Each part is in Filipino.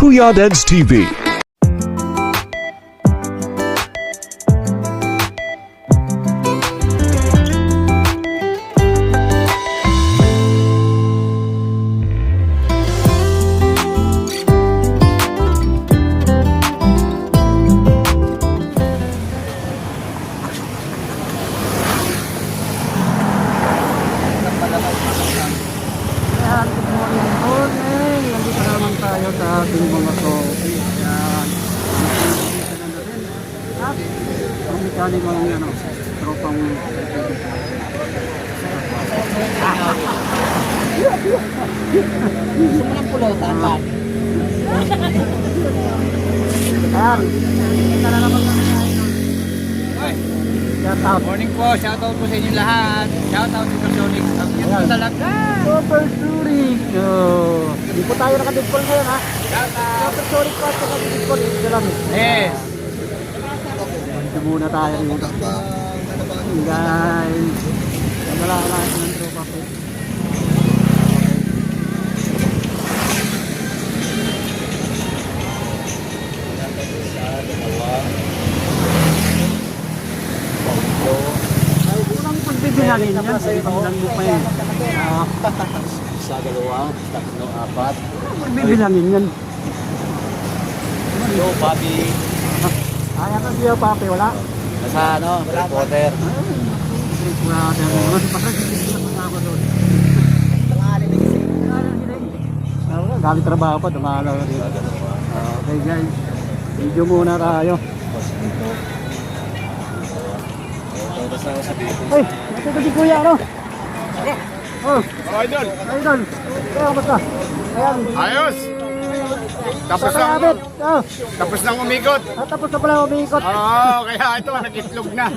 Kuya Dads TV. Ayan, good morning. Nandito naman tayo sa ating mga coffee. Ayan. At ang mekaniko ng ano, tropang Gusto mo ng pulutan ba? ayan. Kita na naman kami ngayon. Shout out. Morning po, shoutout po sa inyo lahat. Shoutout to Sonic. Ang cute po talaga. Super Zurich. Hindi po tayo nakadipol ngayon ha. Shoutout. Super Zurich po at nakadipol. Ito lang. Yes. Ito muna tayo rito. Guys. Wala ng tropa po. Ay, unang pagbibilangin yan. Pagbibilang mo pa yun. Isa, dalawa, tatlo, apat. Pagbibilangin yan. Yo, Bobby. Ay, ano siya papi? Wala? Nasa ano, reporter. Galing trabaho pa, dumalaw na dito. Okay guys, video muna tayo. Ay, ito si Kuya, ano? Oh, Idol, idol. Kaya, basta. Ayan. ayos! Tapos Kaya, lang, abit. Oh, tapos lang umikot. tapos na pala umiikot. Oo, kaya ito, nag-itlog na.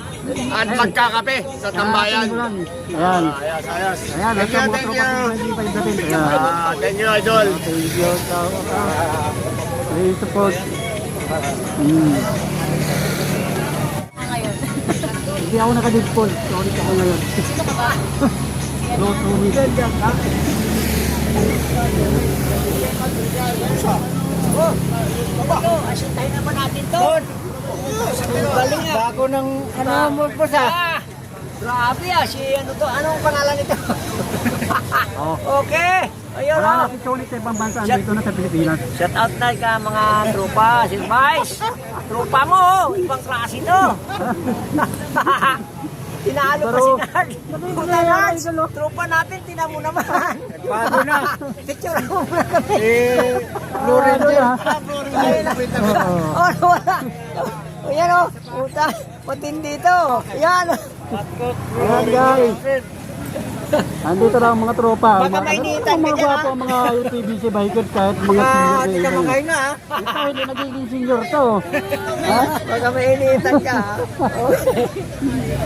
At magkakape sa tambayan. Ayan. Ayos, ayos. Ayan, Thank ito you, mga thank tropa you. ko hindi pa indatin. Ayan. Thank you, Idol. Thank you. Please support. Hindi ako naka-deadpool. Sorry ako ngayon. No, to me. Asin tayo naman natin to. Galing nga. Bago ng ano mo po sa. Grabe si ano to, anong pangalan nito? Oh. Okay. Ayun Wala o. na si Cholit sa ibang bansa. Dito na sa Pilipinas. Shout out na ka mga tropa, si Vice. Tropa mo, ibang klase to. Tinalo pa si Nard. Puta Nard, tropa natin, tinan mo naman. Bago na. Picture mo muna kami. Blue Ranger. Oh, wala. O yan o, puta, matindi to. Yan. Ayan guys. Andito na ang mga tropa. Baka mainitan ka mga dyan, gwapo, ang mga UTBC bikers kahit mga senior Hindi ka makain na ha. Ito hindi nagiging senior to. Ha? Baka mainitan ka ha. Okay.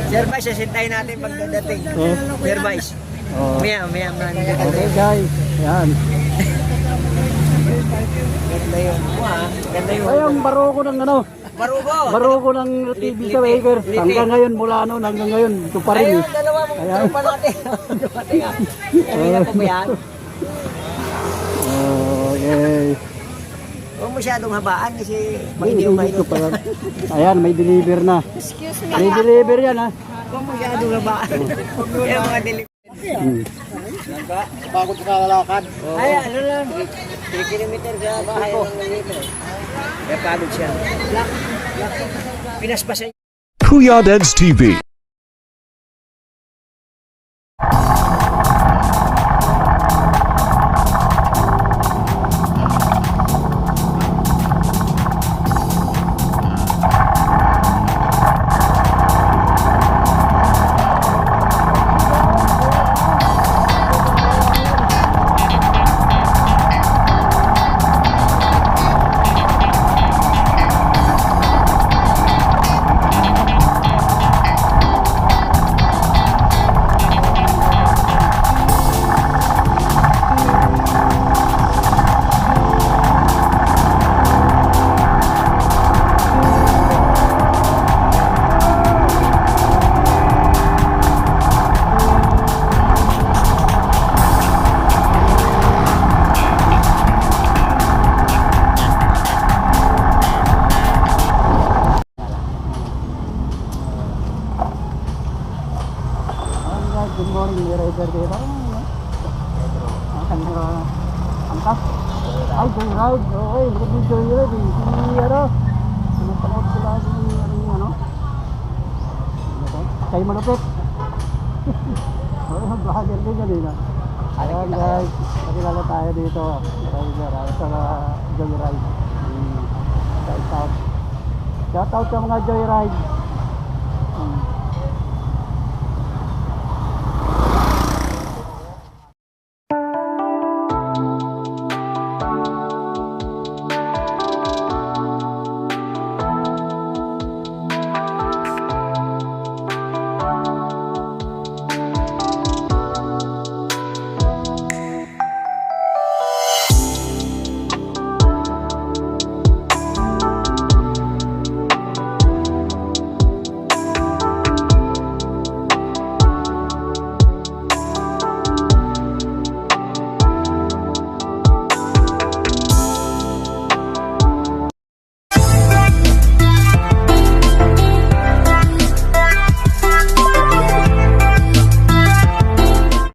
Sir Vice, asintayin natin pagdating. Eh? Sir Vice. Oh. Maya man. Okay guys. Ayan. Ganda yun. Ganda yun. Ay, ang baro ko ng ano. Barugo. Baro ko ng UTBC bikers. Hanggang ngayon, mula noon hanggang ngayon. Ito pa rin. Ayun, dalawa mong Ayan. tropa natin. Dumating ha. Kanina pa ba yan? Okay. Huwag masyadong habaan kasi Ay, hindi ito umainot. pa lang. Ayan, may deliver na. May deliver yan ha. Huwag masyadong habaan. Yung mga delivery. Bago sa kalalakad. Ay, ano lang. 3 kilometer sa bahay ng nalito. Kaya pagod siya. Pinaspasan. Kuya Dads TV. Joyride. Okay, maganda yung Joyride eh. Si ano? Pinapanood ko lagi yung ano? Ano to? Kay Malupit. Okay, vlogger din kanina. Ayan guys, nakilala tayo dito. Rider, sa Joyride. Shout out. Shout out sa mga Joyride.